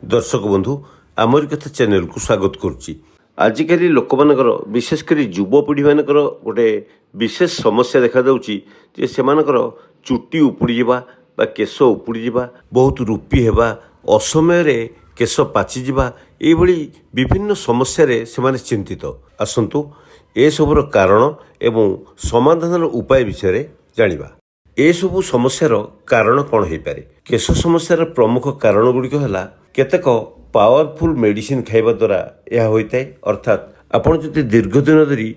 दर्शक बंधु आमर कथा चैनल को स्वागत करुच्ची। आजिकल लोक मानकर विशेषकर युवपीढ़ी मानकर गोटे विशेष समस्या देखा जे सेमानकर चुटी उपुड़ी जावा बा केश उपुड़ी जावा बहुत रूपी हेबा असमय केश पाची जावा एभली विभिन्न समस्या से चिंतित। आसंतु ए सबुर कारण एवं समाधान उपाय विषय जानिबा। ए सबु समस्यार कारण कौन हो पारे? केश समस्यार प्रमुख कारण गुड़िक है केतेक पावरफुल मेडिसिन खाइबा द्वारा यह होता है। अर्थात आपण जदि दीर्घ दिन धरी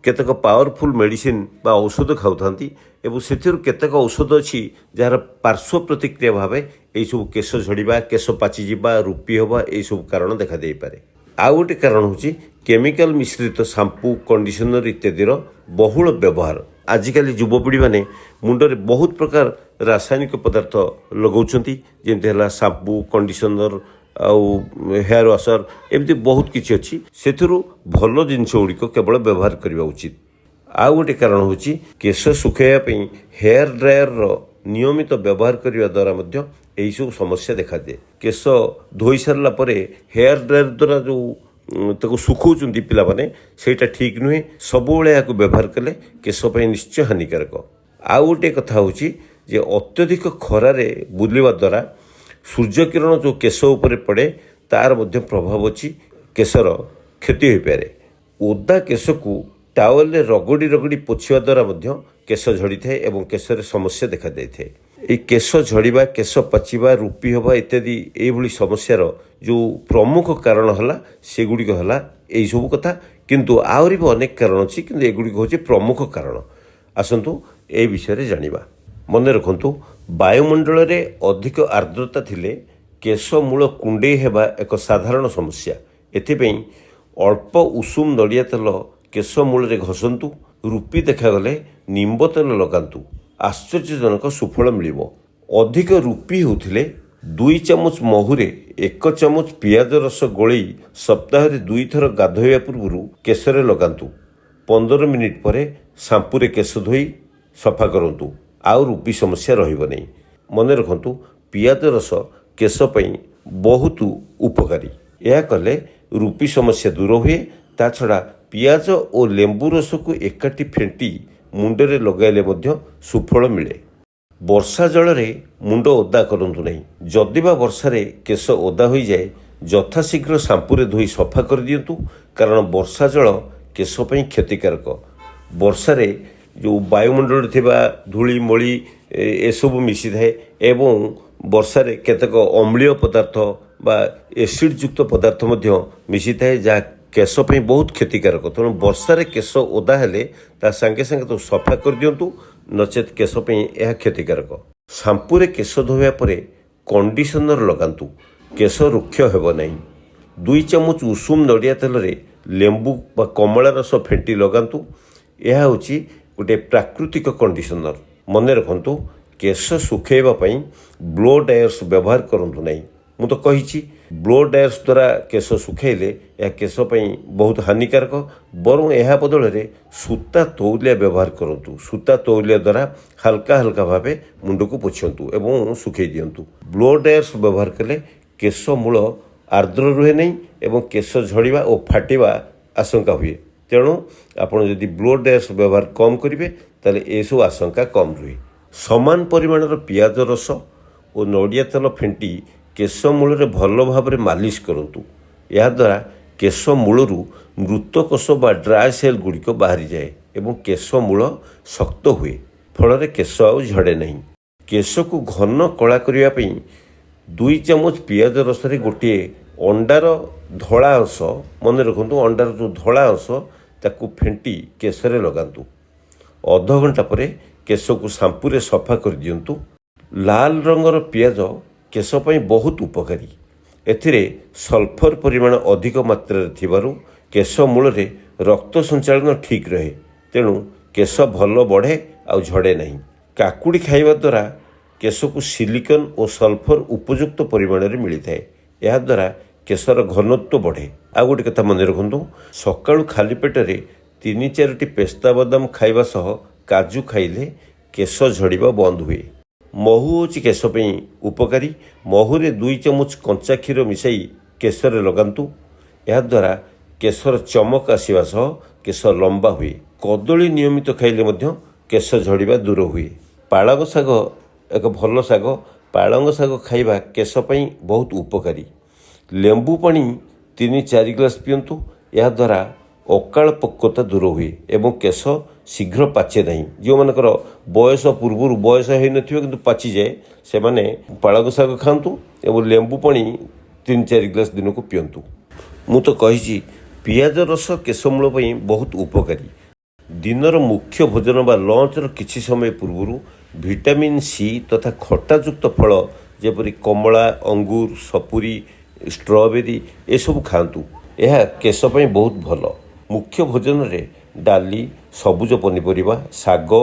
केतेक पावरफुल मेडिसिन बा औषध खाऊथांती एवं से केतेक औषध अच्छी जार पार्श्व प्रतिक्रिया भाव यही सब केश झड़िबा केश पाची जावा रूपी हवा यही सब कारण देखा दे पारे। आउ गोटे कारण होची केमिकल मिश्रित शैम्पू कंडीशनर इत्यादिर बहुल व्यवहार। आजिकल युवपीढ़ी मैंने मुंडरे बहुत प्रकार रासायनिक पदार्थ लगाउछंती जेमती हला शैम्पू कंडीशनर आउ हेयर वाशर एमती बहुत किछि अछि। सेथुरु भल जिनिष गुड़िक केवल व्यवहार करबा उचित। आउ गोटे कारण होची केश सुखाइबा पई हेयर ड्रायर नियमित व्यवहार करने द्वारा मध्य यही सब समस्या देखा दिए। केश धोई सारा पर हेयर ड्रायर द्वारा जो सुखौंट पिला माने सेटा ठीक नुहे। सबुबले या व्यवहार कले केश निश्चय हानिकारक। आउ गोटे कथा होची जे अत्यधिक खरारे बुलिवा द्वारा सूर्य किरण जो केश उपर पड़े तार मध्य प्रभाव अच्छी केशर क्षति हो पारे। ओदा केश को टावल रगड़ी रगड़ी पोछिवा द्वारा मध्य केश झड़ी थाए एवं केशर समस्या देखा जाए। ये केश झड़िबा केश पाचिबा रूपी हवा इत्यादि यही समस्यार जो प्रमुख कारण है सेगुड़िक है यही सब कथा। किंतु आहरी भी अनेक कारण अच्छी किंतु एगुड़िक हूँ प्रमुख कारण। आसतु ए विषय जानिबा। मन रखु वायुमंडल रे अधिक आर्द्रता थिले केश मूल कुंडे हेबा एक साधारण समस्या। एथिपई अल्प उषुम नड़िया तेल केश मूल रे घसंतु। रूपी देखागले निंब तेल लगांतु। आश्चर्यजनक सुफल मिलिबो। अधिक रूपी होथिले 2 चामच महुरे 1 चामच पियाज रस गोलई सप्ताह 2 थर गाधोइबा पूर्व केशरे लगांतु। 15 मिनिट पर शैम्पू रे केश धोई सफा करंतु। आउ रूपी समस्या रहिबो नहीं। मन रखंतु पियाज रस केश पई बहुत उपकारी। यह कले रूपी समस्या दूर हुए। ता छड़ा पियाज और लेंबू रस को एकाठी फेंटी मुंडरे लगाइले मध्य सुफल मिले। वर्षा जल रे मुंड ओदा करंतु नहीं। जदिबा वर्षा रे केश ओदा हो जाए यथाशीघ्र शैम्पू रे धोई सफा कर दियंतु। कारण वर्षा जल केश पई क्षतिकारक। वर्षा रे जो वायुमंडल थिबा धूली मली एसबू मिसी थाए एवं वर्षा रे केतेक अम्लीय पदार्थ बा एसिड युक्त पदार्थ मध्य मिसी थाए जहाँ केश पई बहुत क्षतिकारक। तेणु वर्षा रे केश ओदा हेले ता संगे संगे तो सफा कर दियंतु नचेत केश पई यह क्षतिकारक। शैम्पू रे केश धोइबा परे कंडीशनर लगांतु। केश रुक्ष हेबो नहीं। 2 चामच उषुम नड़िया तेल रे लेंबू बा कमला रस फेंटी लगांतु। यह होची गोटे प्राकृतिक कंडीशनर। मन रखंतु केश सुखाइबा पई ब्लो ड्रायर्स व्यवहार करंतु नहीं। मु तो कहिछि ब्लो ड्रायर्स द्वारा केश सुखाइले यह केश पई बहुत हानिकारक। बरं यह बदल रे सूता तौलिया व्यवहार करंतु। सूता तौलिया द्वारा हल्का हल्का भावे मुंड को पोछंतु एवं सुखाई दियंतु। ब्लो ड्रायर्स व्यवहार कले केश मूल आर्द्र रुहे नहीं एवं केश झड़िबा और फाटिबा आशंका हुए। तेणु आपण जदि ब्लो ड्रायर्स व्यवहार कम करेंगे ताले एसब आशंका कम रुहे। समान परिमाणर पियाज रस और नड़िया तेल फेंटी केश मूल भल भाव मालिश करंतु। या द्वारा केश मूलरू मृत कोष बा ड्राई सेल गुड़िक बाहरी जाए एवं केश मूल शक्त हुए। फल केश आउ झड़े नहीं। केश को घन कला करने 2 चामच पियाज रस गोटे अंडार धला अंश मन रखु अंडार जो धला अंश ताकू फेंटी केशरे लगांतु। अध घंटा पर केश को शैम्पू रे सफा कर दियंतु। लाल रंगर पियाज केश पई बहुत उपकारी। एथिरे सल्फर परिमाण अधिक मात्रा थिबारु केश मूल रे रक्त संचालन ठीक रहे। तेणु केश भल बढ़े आउ झड़े नहीं। काकुड़ी खाइबा द्वारा केश को सिलिकन और सल्फर उपयुक्त परिमाण में मिली थाए। यह द्वारा केशर घनत्व बढ़े। आ गोटे कथा मन रखु सकाळु खाली पेटरे 3-4टी पेस्ता बादाम खाइबा सह काजू खाइले केश झड़िबा बंद हुए। महू होची केश पई उपकारी। महूरे 2 चमच कंचा क्षीर मिसाई केशरे लगांतु। यह द्वारा केशर चमक आसवा सह केश लंबा हुए। कदली नियमित खाइले मध्य केश झड़िबा दूर हुए। पालंग शाग एक भल शाग। पालंग शाग खाइबा केश पई बहुत उपकारी। लेंबू पानी 3-4 ग्लास पियंतु। यह द्वारा अकाल पक्वता दूर हुए एवं केश शीघ्र पाचे नहीं। जो मानकर बयस पूर्व बयस हो कि पाची जाए से माने पालंग शाग खातु एवं लेंबू पानी 3-4 ग्लास दिन को पियंतु। मु तो कही पियाज रस केशमूल पर बहुत उपकारी। दिनर मुख्य भोजन बा लंचर किछि समय पूर्व विटामिन सी तथा खटायुक्त फल जेपरी कमला, अंगूर, सपुरी, स्ट्रॉबेरी ए सब खातु। यह केश पई बहुत भल। मुख्य भोजन रे डाली, सबुज पनीपरिबा, शाग,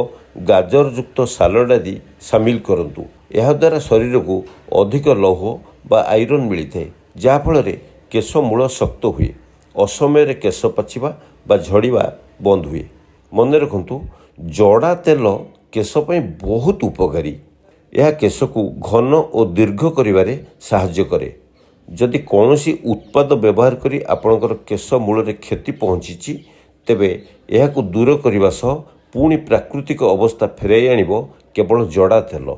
गाजर युक्त सालड आदि सामिल करंतु। यह द्वारा शरीर को अधिक लौह बा आयरन मिलता है जहाँफल केश मूल शक्त हुए। असमय केश पाचिबा बा झड़िबा बंद हुए। मन रखु जड़ा तेल केश पई बहुत उपकारी। यह केश को घन और दीर्घ करिबारे साहाय्य करे। जदि कौनसी उत्पाद व्यवहार करी आपणकर केश मूल क्षति पहुँची तेबे यह दूर करने सह पुणी प्राकृतिक अवस्था फेराई आनिबो केवल जड़ा तेल।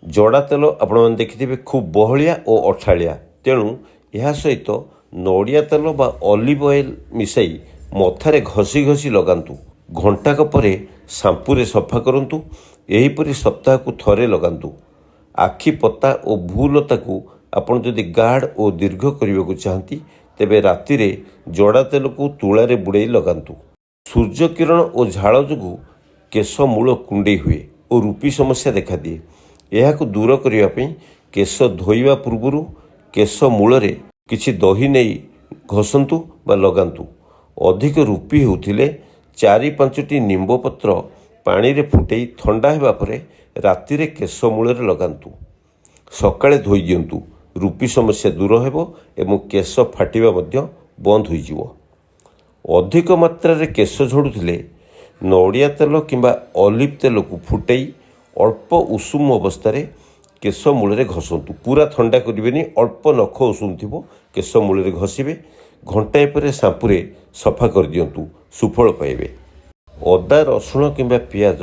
जड़ा तेल आपण देखिथिबे खूब बहलिया और अठालिया। तेणु यह सहित नड़िया तेल बा ऑलिव ऑयल मिसाई मथारे घसी घसी लगांतु। घंटाक परे शांपुरे सफा करंतु। एहीपरि सप्ताह को थरे लगांतु। आखि पता और भूलता को आपण जदि गाढ़ और दीर्घ करने को चाहती तेबे राति रे जड़ा तेल को तुलारे बुड़े लगांतु। सूर्य किरण और झाड़ जो केश मूल कुंडे हुए और रूपी समस्या देखा दिए। यह दूर करने केश धोइबा पूर्व केश मूल किछि दही नहीं घसंतु बा लगांतु। अधिक रूपी होउथिले 4-5टी निंब पत्र पानी रे फुटई ठंडा हेबा परे राति रे केश मूल लगांतु। सकाळे धोई दियंतु। रूपी समस्या दूर हेबो एवं केश फाटिबा मध्य बंद होई जिवो। अधिक मात्रा रे केश झड़ुथिले नड़िया तेल किंबा ऑलिव तेल को फुटई अल्प उषुम अवस्था रे केश मूल घसंतु। पूरा ठंडा करेंगे। अल्प नख उषुम थी केश मूल घसीबे। घंटाए पर शांपुरे सफा कर दियंतु। सुफल पाइबे। अदा, रसुण किंबा पियाज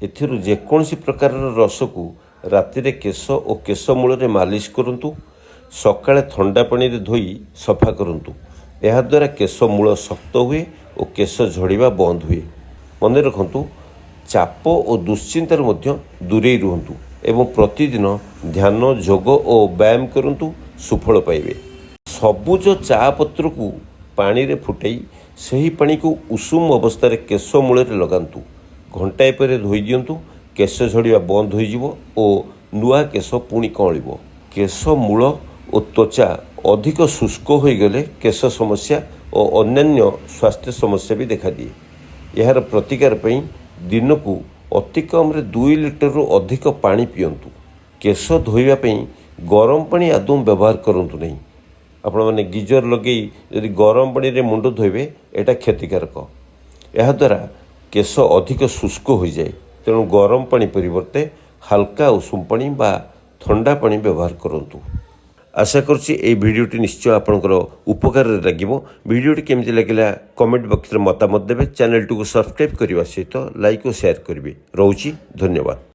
एथिरु जेकोसी प्रकार रस को राति रे केश और केश मूल मालिश करंतु। सकाळे ठंडा पानी रे धोई सफा करंतु। यह द्वारा केश मूल शक्त हुए और केश झड़िबा बंद हुए। मन रखंतु चाप और दुश्चिंतार मध्य दूरे रुहंतु एवं प्रतिदिन ध्यान, जोग और व्यायाम करंतु। सुफल पाइबे। सबुज चा पत्र को पानी रे फुटई सही पानी को उषुम अवस्था रे केश मूल लगांतु। घंटाए पर धोई दियंतु। केश झड़िबा बंद हो जिवो और नुआ केश पुणी कअंलिबो। केश मूल और त्वचा अधिक शुष्क हो गले केश समस्या और अन्यान्य स्वास्थ्य समस्या भी देखा दिए। यार प्रतिकार पई दिन को अति कम 2 लिटर अधिक पानी पियंतु। केश धोइबा पई गरम पानी आदौ व्यवहार करंतु नहीं। आपण माने गीजर लगे यदि गरम पानी रे मुंड धोइबे एटा क्षतिकारक। यह द्वारा केश अधिक शुष्क हो जाए। तेणु गरम पानी परिवर्ते हल्का उषुम पानी बा ठंडा पानी व्यवहार करंतु। आशा करुच्ची ये भिडियोटी निश्चय आपंकर उपकार लगे। भिडियोटी केमती लगे कमेंट बॉक्स में मतामत देवे। चैनल को सब्सक्राइब करने सहित लाइक और शेयर करेंगे। रोची धन्यवाद।